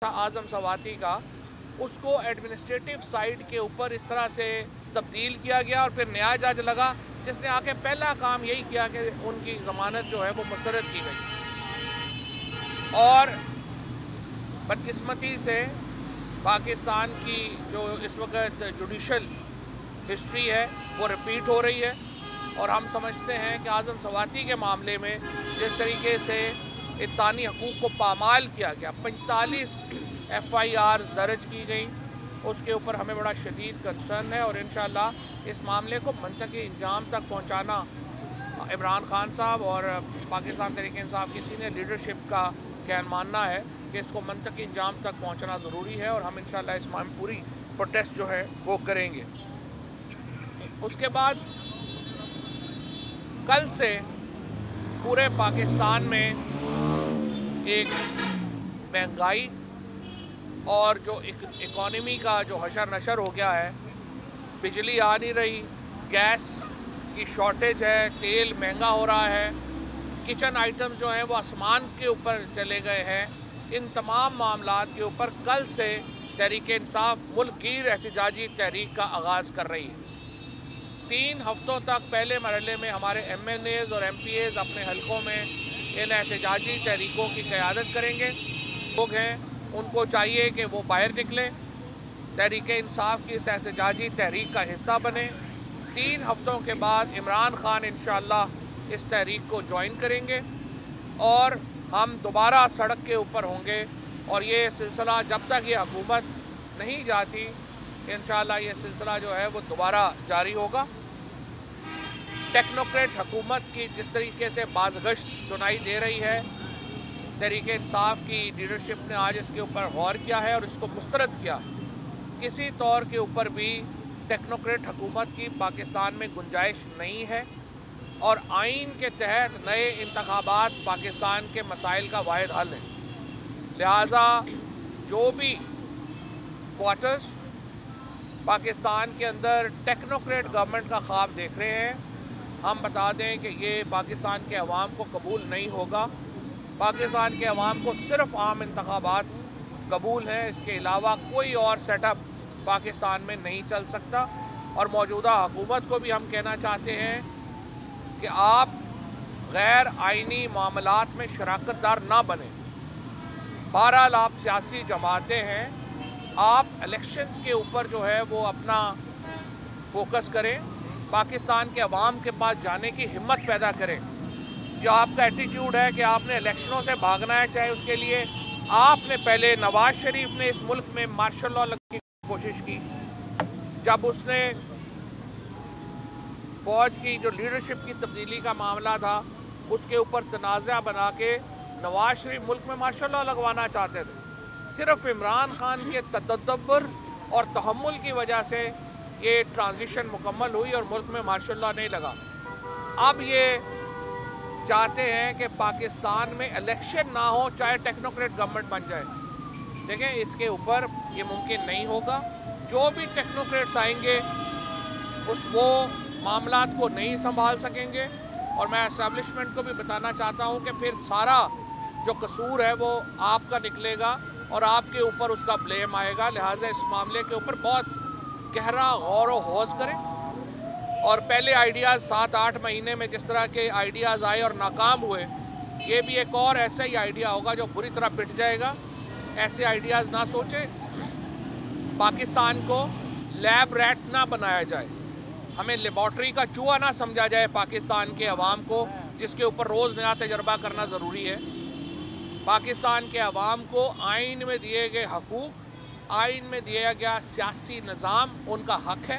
आज़म सवाती का, उसको administrative side के ऊपर इस तरह से तब्दील किया गया और फिर नया जज लगा जिसने आके पहला काम यही किया कि उनकी ज़मानत जो है वो मुस्तरद की गई। और बदकिस्मती से पाकिस्तान की जो इस वक्त जुडिशल हिस्ट्री है वो रिपीट हो रही है और हम समझते हैं कि आज़म सवाती के मामले में जिस तरीके से इंसानी हकूक़ को पामाल किया गया, 45 FIR दर्ज की गई, उसके ऊपर हमें बड़ा शदीद कंसर्न है और इंशाअल्लाह इस मामले को मंतकी इंजाम तक पहुँचाना इमरान खान साहब और पाकिस्तान तहरीक इंसाफ की सीनियर लीडरशिप का कहन मानना है कि इसको मंतकी इंजाम तक पहुँचना ज़रूरी है और हम इंशाअल्लाह इस मामले पूरी प्रोटेस्ट जो है वो करेंगे। उसके बाद कल से पूरे पाकिस्तान में एक महंगाई और जो इकॉनमी का जो हशर नशर हो गया है, बिजली आ नहीं रही, गैस की शॉर्टेज है, तेल महंगा हो रहा है, किचन आइटम्स जो हैं वो आसमान के ऊपर चले गए हैं। इन तमाम मामलात के ऊपर कल से तहरीक इंसाफ मुल्क की एहतजाजी तहरीक का आगाज़ कर रही है। 3 हफ्तों तक पहले मरहले में हमारे MNAs और MPAs अपने हलकों में इन एहतजाजी तहरीकों की क़यादत करेंगे। लोग हैं उनको चाहिए कि वो बाहर निकलें, तहरीक इंसाफ की इस एहतजाजी तहरीक का हिस्सा बने। 3 हफ्तों के बाद इमरान खान इंशाअल्लाह इस तहरीक को ज्वाइन करेंगे और हम दोबारा सड़क के ऊपर होंगे और ये सिलसिला जब तक ये हुकूमत नहीं जाती इंशाअल्लाह ये सिलसिला जो है वो दोबारा जारी होगा। टेक्नोक्रेट हुकूमत की जिस तरीके से बाज़गश्त सुनाई दे रही है, तहरीक इंसाफ की लीडरशिप ने आज इसके ऊपर गौर किया है और इसको मुस्तरद किया। किसी तौर के ऊपर भी टेक्नोक्रेट हुकूमत की पाकिस्तान में गुंजाइश नहीं है और आइन के तहत नए इंतखाबात पाकिस्तान के मसाइल का वाहिद हल है। लिहाजा जो भी क्वार्टर्स पाकिस्तान के अंदर टेक्नोक्रेट गवर्नमेंट का ख्वाब देख रहे हैं, हम बता दें कि ये पाकिस्तान के अवाम को कबूल नहीं होगा। पाकिस्तान के अवाम को सिर्फ आम इंतखाबात कबूल हैं, इसके अलावा कोई और सेटअप पाकिस्तान में नहीं चल सकता। और मौजूदा हुकूमत को भी हम कहना चाहते हैं कि आप गैर आइनी मामलात में शराकतदार ना बने। बहरहाल आप सियासी जमातें हैं, आप इलेक्शंस के ऊपर जो है वो अपना फोकस करें, पाकिस्तान के अवाम के पास जाने की हिम्मत पैदा करें। जो आपका एटीट्यूड है कि आपने इलेक्शनों से भागना है, चाहे उसके लिए आपने पहले नवाज शरीफ ने इस मुल्क में मार्शल लॉ लगाने की कोशिश की, जब उसने फ़ौज की जो लीडरशिप की तब्दीली का मामला था उसके ऊपर तनाज़ा बना के नवाज शरीफ मुल्क में मार्शल लॉ लगवाना चाहते थे। सिर्फ इमरान खान के तदब्बर और तहम्मुल की वजह से ये ट्रांजिशन मुकम्मल हुई और मुल्क में मार्शल लॉ नहीं लगा। अब ये चाहते हैं कि पाकिस्तान में इलेक्शन ना हो, चाहे टेक्नोक्रेट गवर्नमेंट बन जाए। देखें, इसके ऊपर ये मुमकिन नहीं होगा। जो भी टेक्नोक्रेट्स आएंगे वो मामलात को नहीं संभाल सकेंगे और मैं एस्टेब्लिशमेंट को भी बताना चाहता हूँ कि फिर सारा जो कसूर है वो आपका निकलेगा और आपके ऊपर उसका ब्लेम आएगा। लिहाजा इस मामले के ऊपर बहुत गहरा गौर व हौज करें और पहले आइडियाज़ 7-8 महीने में जिस तरह के आइडियाज़ आए और नाकाम हुए, ये भी एक और ऐसा ही आइडिया होगा जो बुरी तरह पिट जाएगा। ऐसे आइडियाज़ ना सोचें, पाकिस्तान को लैब रैट ना बनाया जाए, हमें लेबॉर्ट्री का चूहा ना समझा जाए पाकिस्तान के अवाम को, जिसके ऊपर रोज़ नया तजर्बा करना ज़रूरी है। पाकिस्तान के अवाम को आइन में दिए गए हकूक़, आइन में दिया गया सियासी निज़ाम उनका हक़ है।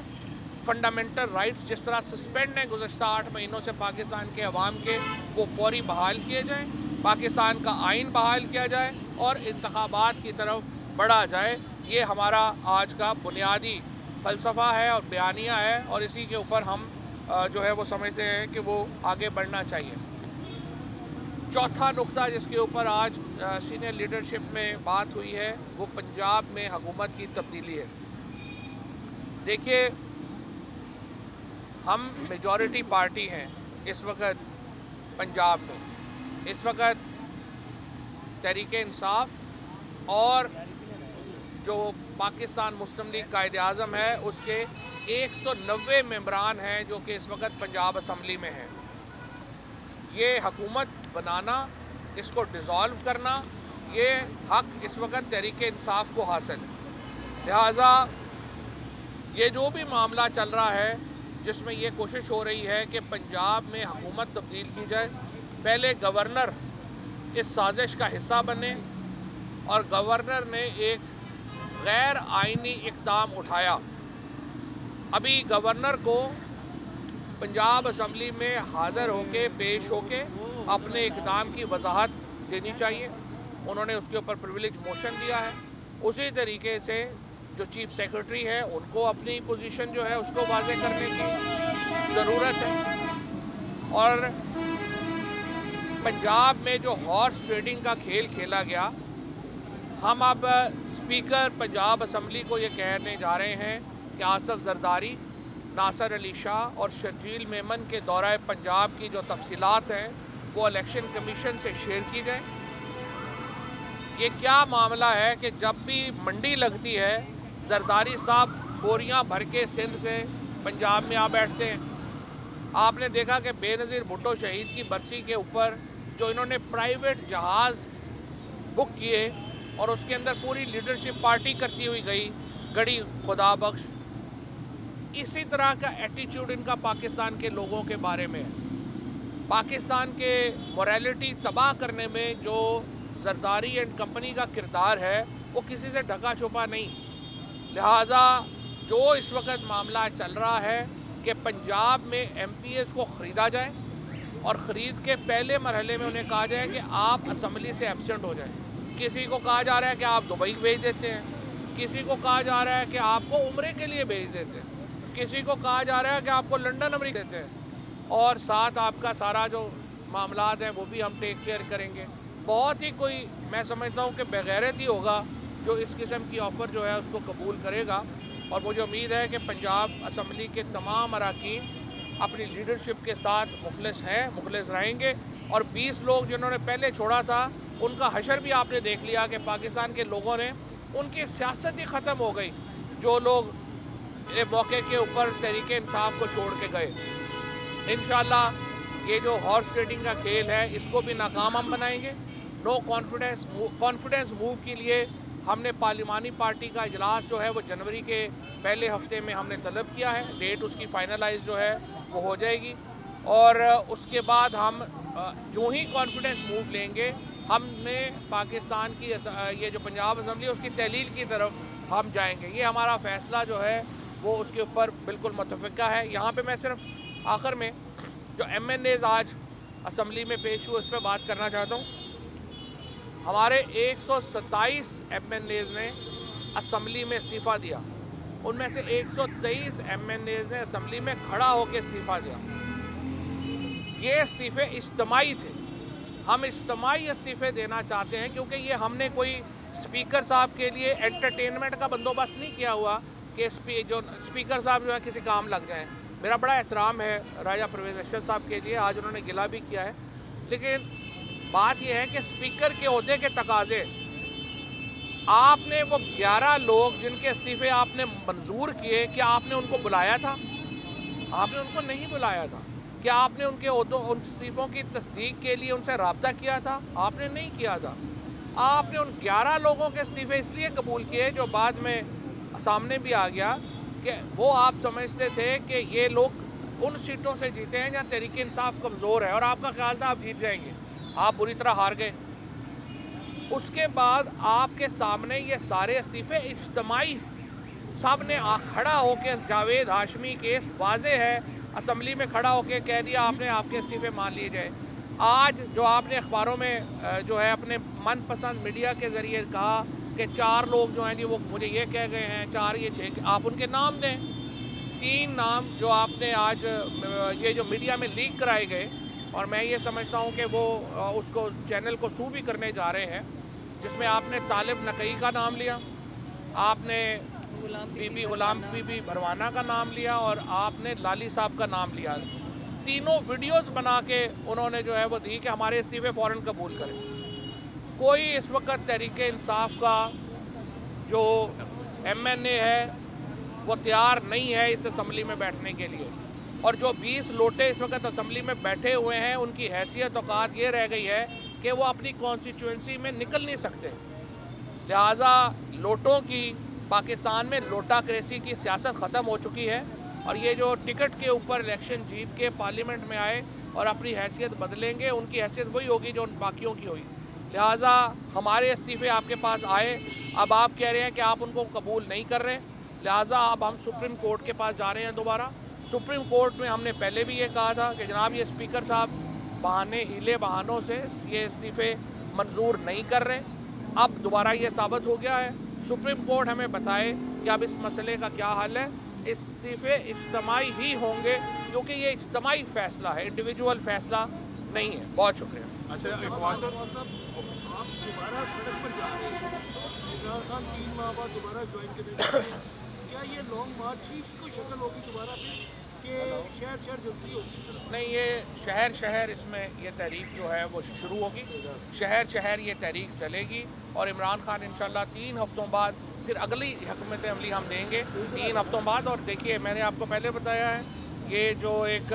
फंडामेंटल राइट्स जिस तरह सस्पेंड हैं गुज़श्ता 8 महीनों से पाकिस्तान के अवाम के, वो फौरी बहाल किए जाएँ, पाकिस्तान का आइन बहाल किया जाए और इंतखाबात की तरफ बढ़ा जाए। ये हमारा आज का बुनियादी फ़लसफ़ा है और बयानिया है और इसी के ऊपर हम जो है वो समझते हैं कि वो आगे बढ़ना चाहिए। चौथा नुक्ता जिसके ऊपर आज सीनियर लीडरशिप में बात हुई है वो पंजाब में हुकूमत की तब्दीली है। देखिए, हम मेजॉरिटी पार्टी हैं इस वक्त पंजाब में। इस वक्त तहरीक इंसाफ और जो पाकिस्तान मुस्लिम लीग कायद-ए-आज़म है उसके 190 मेंबरान हैं जो कि इस वक्त पंजाब असम्बली में हैं। ये हुकूमत बनाना, इसको डिज़ोल्व करना, ये हक इस वक्त तहरीक इंसाफ को हासिल है। लिहाजा ये जो भी मामला चल रहा है जिसमें ये कोशिश हो रही है कि पंजाब में हुकूमत तब्दील की जाए, पहले गवर्नर इस साजिश का हिस्सा बने और गवर्नर ने एक गैर आइनी इक़दाम उठाया। अभी गवर्नर को पंजाब असम्बली में हाज़िर होके पेश होके अपने इक़दाम की वजाहत देनी चाहिए। उन्होंने उसके ऊपर प्रिविलेज मोशन दिया है। उसी तरीके से जो चीफ सेक्रेटरी है उनको अपनी पोजीशन जो है उसको वाज़ेह करने की ज़रूरत है। और पंजाब में जो हॉर्स ट्रेडिंग का खेल खेला गया, हम अब स्पीकर पंजाब असम्बली को ये कहने जा रहे हैं कि आसफ जरदारी, नासर अली शाह और शर्जील मेमन के दौरा पंजाब की जो तफसीलात हैं वो इलेक्शन कमीशन से शेयर की जाए। ये क्या मामला है कि जब भी मंडी लगती है जरदारी साहब बोरियां भर के सिंध से पंजाब में आ बैठते हैं। आपने देखा कि बेनज़ीर भुट्टो शहीद की बरसी के ऊपर जो इन्होंने प्राइवेट जहाज़ बुक किए और उसके अंदर पूरी लीडरशिप पार्टी करती हुई गई, गड़ी खुदा बख्श। इसी तरह का एटीट्यूड इनका पाकिस्तान के लोगों के बारे में है। पाकिस्तान के मोरालिटी तबाह करने में जो जरदारी एंड कंपनी का किरदार है वो किसी से ढका छुपा नहीं। लिहाजा जो इस वक्त मामला चल रहा है कि पंजाब में MPs को ख़रीदा जाए और ख़रीद के पहले मरहले में उन्हें कहा जाए कि आप असम्बली से एब्सेंट हो जाएं। किसी को कहा जा रहा है कि आप दुबई भेज देते हैं, किसी को कहा जा रहा है कि आपको उम्रे के लिए भेज देते हैं, किसी को कहा जा रहा है कि आपको लंदन अमेरिका देते हैं और साथ आपका सारा जो मामलात हैं वो भी हम टेक केयर करेंगे। बहुत ही कोई मैं समझता हूँ कि बेगैरत ही होगा जो इस किस्म की ऑफ़र जो है उसको कबूल करेगा। और मुझे उम्मीद है कि पंजाब असम्बली के तमाम अरकान अपनी लीडरशिप के साथ मुखलिस हैं, मुखलिस रहेंगे। और 20 लोग जिन्होंने पहले छोड़ा था उनका हशर भी आपने देख लिया कि पाकिस्तान के लोगों ने उनकी सियासत ही ख़त्म हो गई। जो लोग ये मौके के ऊपर तहरीक इंसाफ को छोड़ के गए। इंशाअल्लाह ये जो हॉर्स ट्रेडिंग का खेल है इसको भी नाकाम हम बनाएंगे। नो कॉन्फिडेंस मूव के लिए हमने पार्लिमानी पार्टी का इजलास जो है वो जनवरी के पहले हफ्ते में हमने तलब किया है। डेट उसकी फाइनलाइज जो है वो हो जाएगी और उसके बाद हम जो ही कॉन्फिडेंस मूव लेंगे हमने पाकिस्तान की ये जो पंजाब असम्बली है उसकी तहलील की तरफ हम जाएंगे। ये हमारा फ़ैसला जो है वो उसके ऊपर बिल्कुल मुतफ़िक़ा है। यहाँ पे मैं सिर्फ आखिर में जो MNAs आज असम्बली में पेश हुए उस पर बात करना चाहता हूँ। हमारे 127 MNAs ने असम्बली में इस्तीफ़ा दिया, उनमें से 123 MNAs ने असम्बली में खड़ा होकर इस्तीफ़ा दिया। ये इस्तीफ़े इज्तिमाई थे। हम इज्तिमाई इस्तीफ़े देना चाहते हैं क्योंकि ये हमने कोई स्पीकर साहब के लिए एंटरटेनमेंट का बंदोबस्त नहीं किया हुआ कि जो स्पीकर साहब जो है किसी काम लग जाएं। मेरा बड़ा एहतराम है राजा परवेज़ अशरफ साहब के लिए, आज उन्होंने गिला भी किया है, लेकिन बात यह है कि स्पीकर के ओहदे के तकाजे आपने वो 11 लोग जिनके इस्तीफ़े आपने मंजूर किए, क्या आपने उनको बुलाया था? आपने उनको नहीं बुलाया था। क्या आपने उनके उन इस्तीफ़ों की तस्दीक के लिए उनसे रब्ता किया था? आपने नहीं किया था। आपने उन 11 लोगों के इस्तीफ़े इसलिए कबूल किए जो बाद में सामने भी आ गया कि वो आप समझते थे कि ये लोग उन सीटों से जीते हैं जहाँ तहरीक इंसाफ कमज़ोर है और आपका ख्याल था आप जीत जाएंगे। आप बुरी तरह हार गए। उसके बाद आपके सामने ये सारे इस्तीफ़े इज्तिमाई सब ने खड़ा होकर जावेद हाशमी केस वाज़े है, असम्बली में खड़ा होकर कह दिया आपने आपके इस्तीफ़े मान लिए जाए। आज जो आपने अखबारों में जो है अपने मनपसंद मीडिया के ज़रिए कहा कि 4 लोग जो हैं जी वो मुझे ये कह गए हैं, 4 ये 6, आप उनके नाम दें। 3 नाम जो आपने आज ये जो मीडिया में लीक कराए गए और मैं ये समझता हूँ कि वो उसको चैनल को सू भी करने जा रहे हैं, जिसमें आपने तालिब नकई का नाम लिया, आपने बीबी गुलाम बीबी भरवाना का नाम लिया और आपने लाली साहब का नाम लिया। तीनों वीडियोस बना के उन्होंने जो है वो दी कि हमारे इस्तीफ़े फ़ौरन कबूल करें। कोई इस वक्त तहरीक इंसाफ का जो MNA है वो तैयार नहीं है इस असम्बली में बैठने के लिए, और जो 20 लोटे इस वक्त असम्बली में बैठे हुए हैं उनकी हैसियत औकात ये रह गई है कि वो अपनी कॉन्स्टिट्यूंसी में निकल नहीं सकते। लिहाजा लोटों की, पाकिस्तान में लोटाक्रेसी की सियासत ख़त्म हो चुकी है, और ये जो टिकट के ऊपर इलेक्शन जीत के पार्लियामेंट में आए और अपनी हैसियत बदलेंगे, उनकी हैसियत वही होगी जो बाकियों की हुई। लिहाजा हमारे इस्तीफ़े आपके पास आए, अब आप कह रहे हैं कि आप उनको कबूल नहीं कर रहे, लिहाजा अब हम सुप्रीम कोर्ट के पास जा रहे हैं दोबारा। सुप्रीम कोर्ट में हमने पहले भी ये कहा था कि जनाब ये स्पीकर साहब बहाने, हीले बहानों से ये इस्तीफ़े मंजूर नहीं कर रहे। अब दोबारा ये साबित हो गया है। सुप्रीम कोर्ट हमें बताए कि अब इस मसले का क्या हल है। इस्तीफ़े इज्तिमाई ही होंगे, क्योंकि ये इज्तिमाई फ़ैसला है, इंडिविजुअल फ़ैसला नहीं है। बहुत शुक्रिया। अच्छा, आप दोबारा सड़क पर जा रहे हैं, इमरान खान 3 माह बाद दोबारा ज्वाइन करेंगे, क्या ये लॉन्ग मार्च की कोई शक्ल होगी दोबारा कि शहर शहर जलसी होगी? नहीं, ये शहर शहर इसमें ये तहरीक जो है वो शुरू होगी, शहर शहर ये तहरीक चलेगी, और इमरान खान इंशाल्लाह 3 हफ्तों बाद फिर अगली हुकूमत अमली हम देंगे 3 हफ्तों बाद। और देखिए, मैंने आपको पहले बताया है, ये जो एक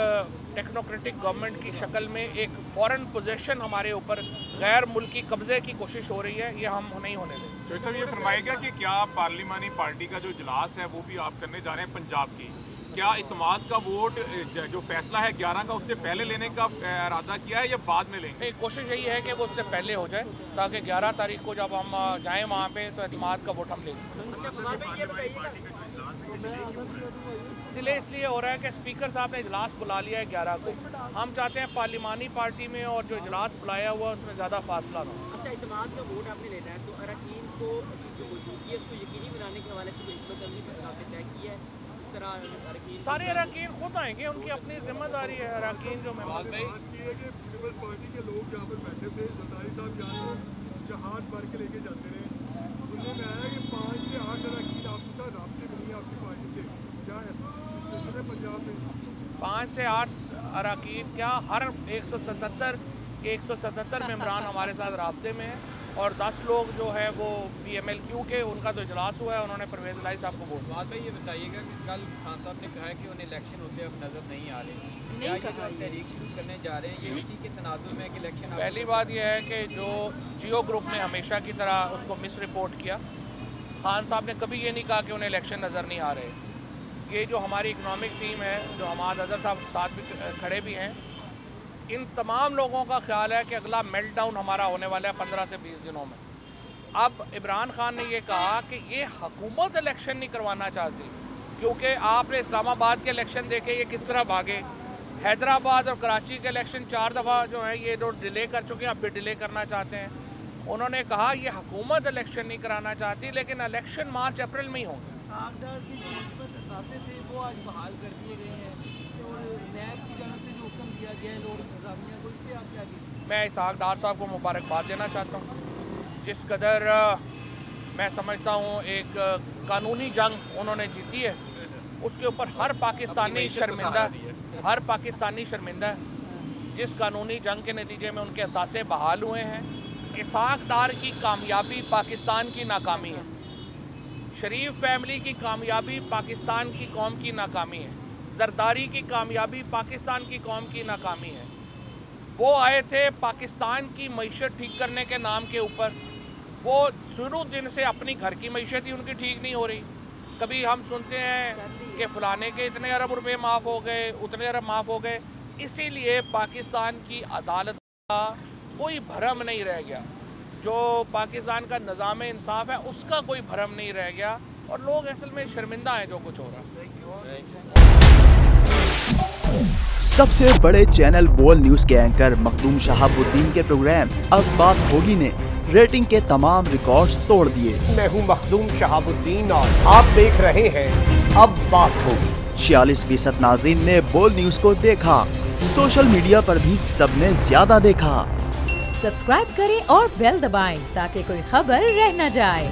टेक्नोक्रेटिक गवर्नमेंट की शक्ल में एक फॉरेन पोजेशन हमारे ऊपर गैर मुल्की कब्जे की कोशिश हो रही है, ये हम नहीं होने देंगे। तो सर ये फरमाएगा कि क्या पार्लिमानी पार्टी का जो इजलास है वो भी आप करने जा रहे हैं पंजाब की, क्या इत्तेमाद का वोट जो फैसला है 11 का उससे पहले लेने का इरादा किया है या बाद में लेंगे? नहीं, कोशिश यही है कि वो उससे पहले हो जाए, ताकि 11 तारीख को जब हम जाएँ वहाँ पे तो इत्तेमाद का वोट हम ले सकें। डिले इसलिए हो रहा है कि स्पीकर साहब ने इजलास बुला लिया है 11 को। हम चाहते हैं पार्लिमानी पार्टी में और जो इजलास बुलाया हुआ है उसमें ज़्यादा फासला ना हो। अच्छा, इत्तेमाद का वोट आपने लेना है, तो अरकान को जो मौजूदगी है उसको यकीनी बनाने के हवाले से हिकमत अमली पर आपने तय किया है? इस तरह अरकान, सारे अरकान खुद आएंगे, उनकी अपनी जिम्मेदारी है। अरकान जो मेहमान पार्टी के लोग यहाँ पर बैठे थे, सरदारी साहब यहाँ जहाज भर के लेके जाते रहे, सुनने में आया कि 5 से 8 अरकान आपके साथ राब्ते में नहीं, आपकी पार्टी से क्या है पंजाब में? 5 से 8 अरकान क्या, हर 177 मेम्बरान हमारे साथ राब्ते में है, और 10 लोग जो है वो PMLQ के, उनका तो इजलास हुआ है, उन्होंने परवेज़ लाई साहब को वोट। बात भाई ये बताइएगा कि कल खान साहब ने कहा है कि उन्हें इलेक्शन होते अब नज़र नहीं आ रहे, क्या ये जो तहरीक शुरू करने जा रहे हैं ये इसी के तनाजुर में कि इलेक्शन? पहली बात यह है कि जो जियो ग्रुप ने हमेशा की तरह उसको मिस रिपोर्ट किया। खान साहब ने कभी ये नहीं कहा कि उन्हें इलेक्शन नज़र नहीं आ रहे। ये जो हमारी इकनॉमिक टीम है, जो हमाद अजहर साहब साथ भी खड़े भी हैं, इन तमाम लोगों का ख्याल है कि अगला मेल्ट डाउन हमारा होने वाला है 15 से 20 दिनों में। अब इमरान खान ने ये कहा कि ये हुकूमत इलेक्शन नहीं करवाना चाहती, क्योंकि आपने इस्लामाबाद के इलेक्शन देखे ये किस तरह भागे, हैदराबाद और कराची के इलेक्शन 4 दफ़ा जो है ये जो डिले कर चुके हैं, अब भी डिले करना चाहते हैं। उन्होंने कहा ये हुकूमत इलेक्शन नहीं कराना चाहती, लेकिन इलेक्शन मार्च अप्रैल में ही होंगे। की जो मुस्बत असासे थे वो आज बहाल कर दिए गए हैं, और नैब की जानब से जो हुक्म दिया गया है लोड इंतजामिया को, इस पर आप क्या कहेंगे? मैं इसहाक डार साहब को मुबारकबाद देना चाहता हूँ। जिस कदर मैं समझता हूँ एक कानूनी जंग उन्होंने जीती है, उसके ऊपर हर पाकिस्तानी शर्मिंदा है। जिस कानूनी जंग के नतीजे में उनके असासे बहाल हुए हैं, इसहाक डार की कामयाबी पाकिस्तान की नाकामी है, शरीफ फैमिली की कामयाबी पाकिस्तान की कौम की नाकामी है, जरदारी की कामयाबी पाकिस्तान की कौम की नाकामी है। वो आए थे पाकिस्तान की मईशत ठीक करने के नाम के ऊपर, वो शुरू दिन से अपनी घर की मईशत ही उनकी ठीक नहीं हो रही। कभी हम सुनते हैं कि फ़लाने के इतने अरब रुपए माफ़ हो गए, उतने अरब माफ़ हो गए। इसीलिए पाकिस्तान की अदालत का कोई भरम नहीं रह गया, जो पाकिस्तान का निज़ाम इंसाफ है उसका कोई भरम नहीं रह गया, और लोग असल में शर्मिंदा हैं जो कुछ हो रहा है। सबसे बड़े चैनल बोल न्यूज के एंकर मखदूम शहाबुद्दीन के प्रोग्राम अब बात होगी ने रेटिंग के तमाम रिकॉर्ड्स तोड़ दिए। मैं हूं मखदूम शहाबुद्दीन और आप देख रहे हैं अब बात होगी। 46% नाज़रीन ने बोल न्यूज को देखा, सोशल मीडिया पर भी सबने ज्यादा देखा। सब्सक्राइब करें और बेल दबाएं ताकि कोई खबर रह न जाए।